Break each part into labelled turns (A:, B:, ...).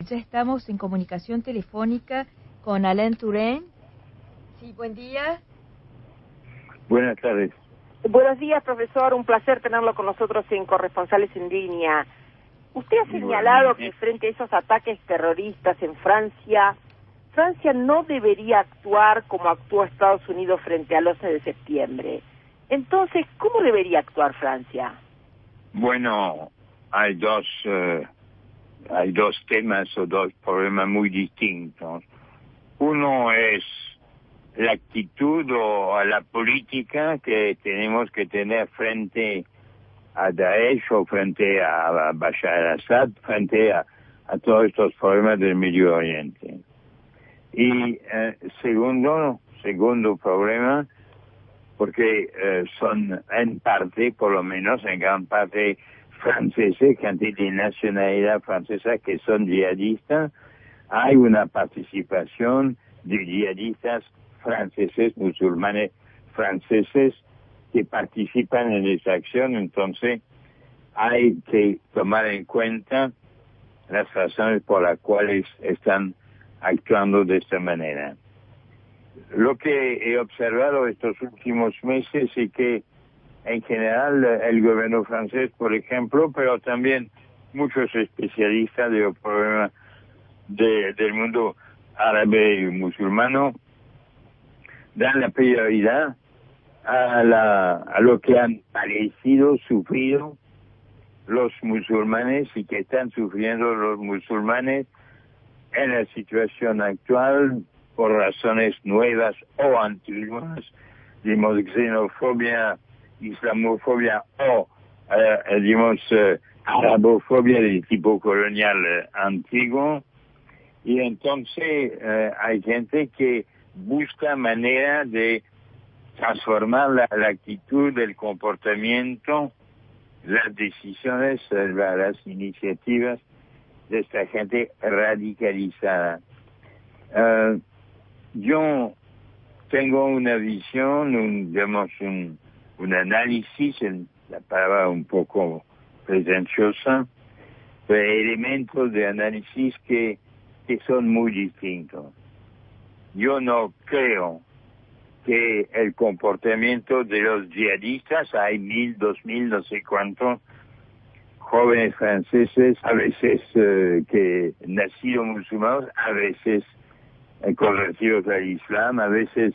A: Ya estamos en comunicación telefónica con Alain Touraine. Sí, buen día.
B: Buenas tardes.
C: Buenos días, profesor. Un placer tenerlo con nosotros en Corresponsales en Línea. Usted ha señalado que frente a esos ataques terroristas en Francia, Francia no debería actuar como actuó Estados Unidos frente al 11 de septiembre. Entonces, ¿cómo debería actuar Francia?
B: Bueno, hay dos temas o dos problemas muy distintos. Uno es la actitud o a la política que tenemos que tener frente a Daesh o frente a Bashar al-Assad, frente a todos estos problemas del Medio Oriente. Y segundo problema, porque son en parte, por lo menos en gran parte, franceses, gente de nacionalidad francesa que son yihadistas. Hay una participación de yihadistas franceses, musulmanes franceses, que participan en esa acción. Entonces hay que tomar en cuenta las razones por las cuales están actuando de esta manera. Lo que he observado estos últimos meses es que en general el gobierno francés, por ejemplo, pero también muchos especialistas de los problemas del mundo árabe y musulmano, dan la prioridad a lo que han sufrido los musulmanes y que están sufriendo los musulmanes en la situación actual por razones nuevas o antiguas, digamos xenofobia, islamofobia o arabofobia de tipo colonial antiguo. Y entonces hay gente que busca manera de transformar la actitud, el comportamiento, las decisiones, las iniciativas de esta gente radicalizada. Yo tengo una visión, un análisis, la palabra un poco pretenciosa, de elementos de análisis que son muy distintos. Yo no creo que el comportamiento de los yihadistas, hay 1,000, 2,000, no sé cuántos jóvenes franceses, a veces que nacidos musulmanes, a veces convertidos al Islam, a veces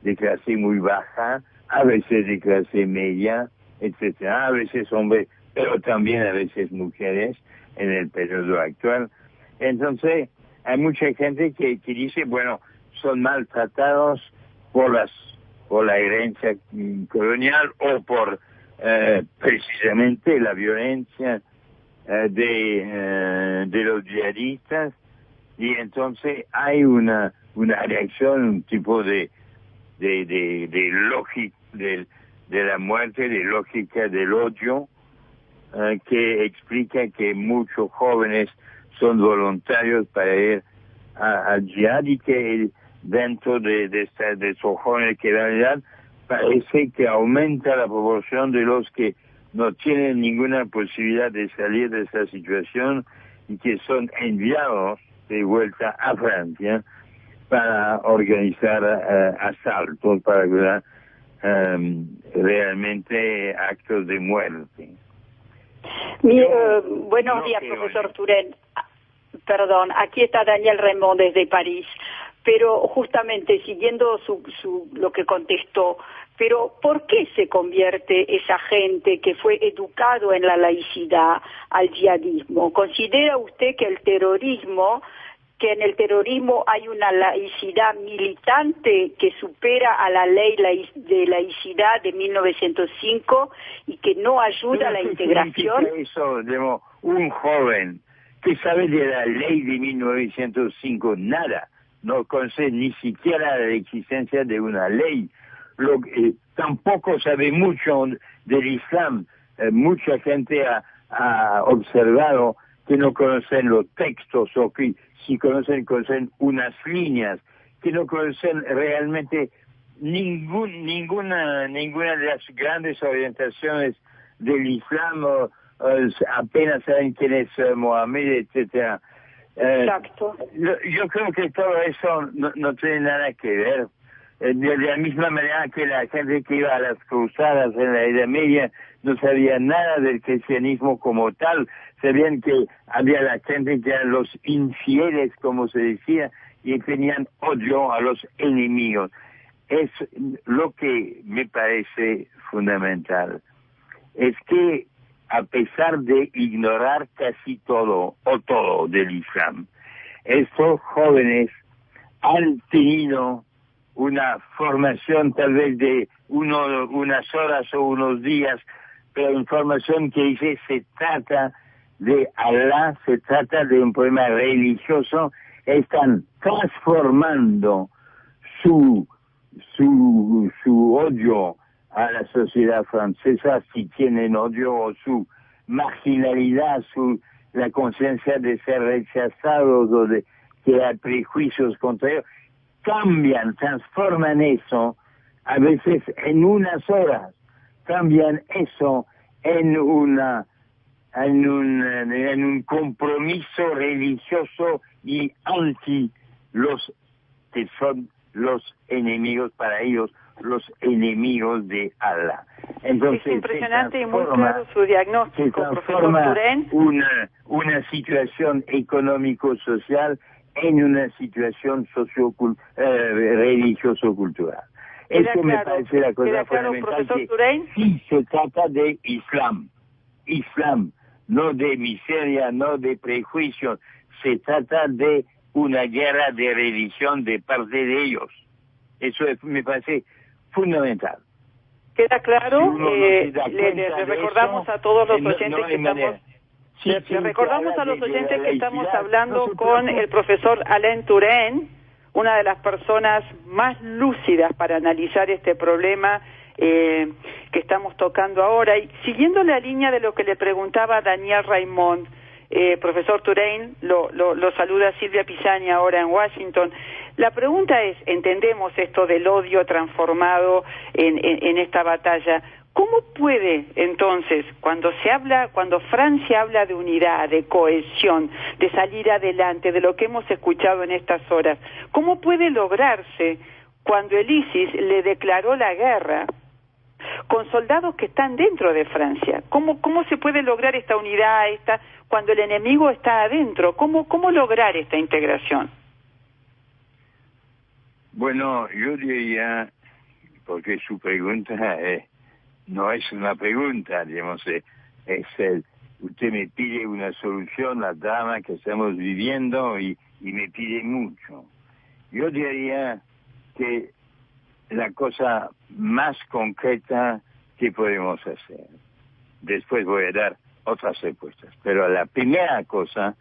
B: de clase muy baja, a veces de clase media, etcétera, a veces hombres, pero también a veces mujeres en el periodo actual. Entonces, hay mucha gente que dice, bueno, son maltratados por la herencia colonial o por precisamente la violencia de los yihadistas, y entonces hay una reacción, un tipo de lógica de la muerte, de lógica del odio, que explica que muchos jóvenes son voluntarios para ir al jihad, y que dentro de esos jóvenes que dan edad parece que aumenta la proporción de los que no tienen ninguna posibilidad de salir de esa situación y que son enviados de vuelta a Francia para organizar asaltos, para organizar realmente actos de muerte.
C: Buenos días, profesor Touraine. Perdón, aquí está Daniel Raymond desde París. Pero justamente siguiendo lo que contestó, pero ¿por qué se convierte esa gente que fue educado en la laicidad al yihadismo? ¿Considera usted que en el terrorismo hay una laicidad militante que supera a la ley de laicidad de 1905 y que no ayuda a la integración?
B: Eso, digamos, un joven que sabe de la ley de 1905 nada, no conoce ni siquiera la existencia de una ley, tampoco sabe mucho del Islam. Mucha gente ha observado que no conocen los textos, o que si conocen unas líneas, que no conocen realmente ninguna de las grandes orientaciones del Islam, apenas saben quién es Mohamed, etcétera.
C: Exacto.
B: Yo creo que todo eso no tiene nada que ver. De la misma manera que la gente que iba a las cruzadas en la Edad Media no sabía nada del cristianismo como tal, sabían que había la gente que eran los infieles, como se decía, y tenían odio a los enemigos. Es lo que me parece fundamental. Es que a pesar de ignorar casi todo o todo del Islam, estos jóvenes han tenido una formación tal vez de unas horas o unos días, pero información que dice se trata de Alá, se trata de un problema religioso, están transformando su odio a la sociedad francesa, si tienen odio, o su marginalidad, la conciencia de ser rechazados o de que hay prejuicios contra ellos, cambian, transforman eso, a veces en unas horas, cambian eso en un compromiso religioso y anti los que son los enemigos para ellos, los enemigos de Allah. Entonces,
C: es impresionante y muy claro su diagnóstico, profesor Touraine.
B: Una situación económico-social en una situación religioso-cultural. Eso me parece la cosa fundamental. Sí, se trata de Islam, no de miseria, no de prejuicios, se trata de una guerra de religión de parte de ellos. Eso me parece fundamental.
C: ¿Queda claro? Le recordamos a todos los oyentes que estamos... Le recordamos a los oyentes que estamos hablando con el profesor Alain Touraine, una de las personas más lúcidas para analizar este problema que estamos tocando ahora. Y siguiendo la línea de lo que le preguntaba Daniel Raimond, profesor Touraine, lo saluda Silvia Pisani ahora en Washington. La pregunta es, entendemos esto del odio transformado en esta batalla. ¿Cómo puede, entonces, cuando Francia habla de unidad, de cohesión, de salir adelante, de lo que hemos escuchado en estas horas, cómo puede lograrse cuando el ISIS le declaró la guerra con soldados que están dentro de Francia? ¿Cómo se puede lograr esta unidad, cuando el enemigo está adentro? ¿Cómo lograr esta integración?
B: Bueno, yo diría, porque su pregunta no es una pregunta, digamos, usted me pide una solución al drama que estamos viviendo y me pide mucho. Yo diría que la cosa más concreta que podemos hacer, después voy a dar otras respuestas, pero la primera cosa,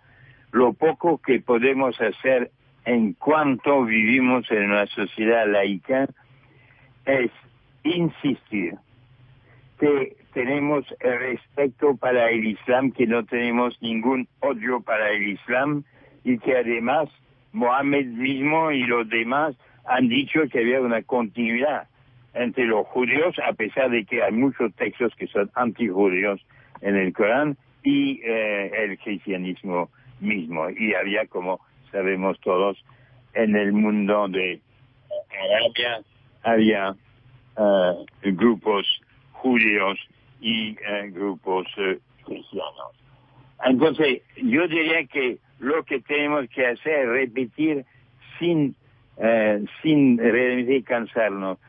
B: lo poco que podemos hacer en cuanto vivimos en una sociedad laica, es insistir que tenemos el respeto para el Islam, que no tenemos ningún odio para el Islam, y que además Mohammed mismo y los demás han dicho que había una continuidad entre los judíos, a pesar de que hay muchos textos que son antijudíos en el Corán, y el cristianismo mismo. Y había, como sabemos todos, en el mundo de Arabia, había grupos judíos y grupos cristianos. Entonces, yo diría que lo que tenemos que hacer es repetir sin realmente cansarnos,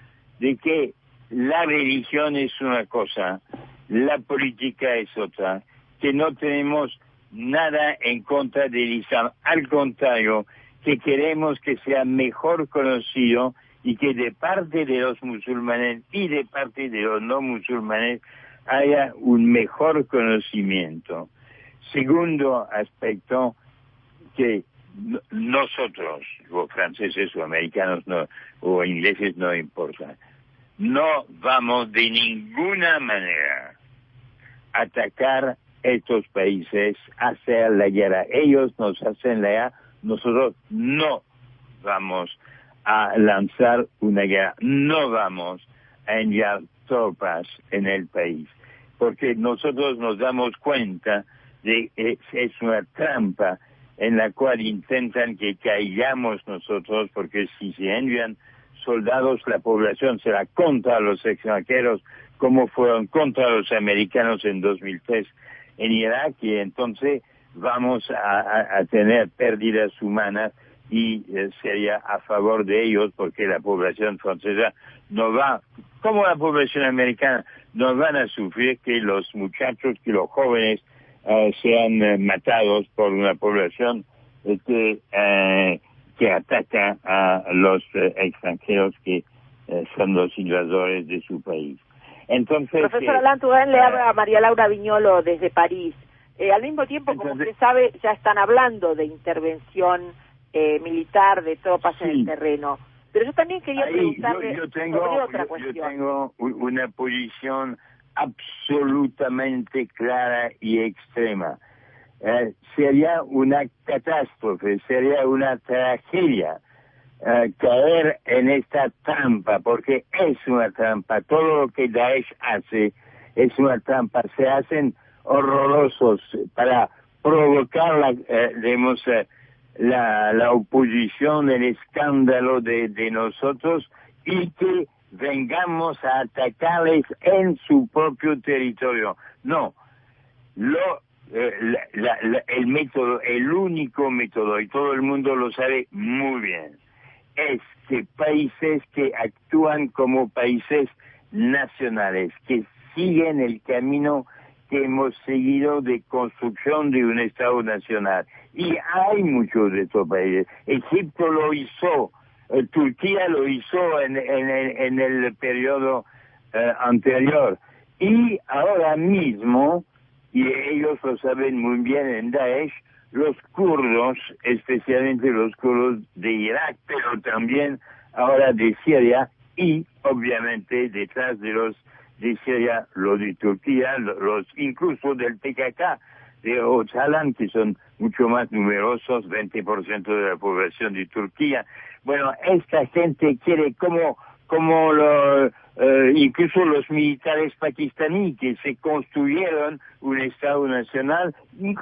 B: de que la religión es una cosa, la política es otra, que no tenemos nada en contra del Islam, al contrario, que queremos que sea mejor conocido y que de parte de los musulmanes y de parte de los no musulmanes haya un mejor conocimiento. Segundo aspecto, que nosotros, o franceses o americanos o ingleses, no importa, no vamos de ninguna manera a atacar estos países, hacer la guerra. Ellos nos hacen la guerra, nosotros no vamos a lanzar una guerra, no vamos a enviar tropas en el país, porque nosotros nos damos cuenta de que es una trampa en la cual intentan que caigamos nosotros, porque si se envían soldados, la población será contra los extranjeros, como fueron contra los americanos en 2003 en Irak, y entonces vamos a tener pérdidas humanas, y sería a favor de ellos, porque la población francesa no va, como la población americana, no van a sufrir que los muchachos, que los jóvenes sean matados por una población que ataca a los extranjeros que son los invasores de su país. Entonces,
D: profesor Alain Touraine, le habla a María Laura Viñolo desde París. Al mismo tiempo, como usted sabe, ya están hablando de intervención militar de tropas en el terreno. Pero yo también quería preguntarle sobre otra cuestión.
B: Yo tengo una posición absolutamente clara y extrema. Sería una catástrofe, sería una tragedia caer en esta trampa, porque es una trampa. Todo lo que Daesh hace es una trampa. Se hacen horrorosos para provocar la oposición, el escándalo de nosotros, y que vengamos a atacarles en su propio territorio. No, el método, el único método, y todo el mundo lo sabe muy bien, es que países que actúan como países nacionales, que siguen el camino que hemos seguido de construcción de un Estado nacional. Y hay muchos de estos países. Egipto lo hizo, Turquía lo hizo en el periodo anterior. Y ahora mismo, y ellos lo saben muy bien en Daesh, los kurdos, especialmente los kurdos de Irak, pero también ahora de Siria, y obviamente detrás de los de Siria, los de Turquía, los incluso del PKK, de Öcalan, que son mucho más numerosos, 20% de la población de Turquía. Bueno, esta gente quiere incluso los militares pakistaníes que se construyeron un Estado nacional, y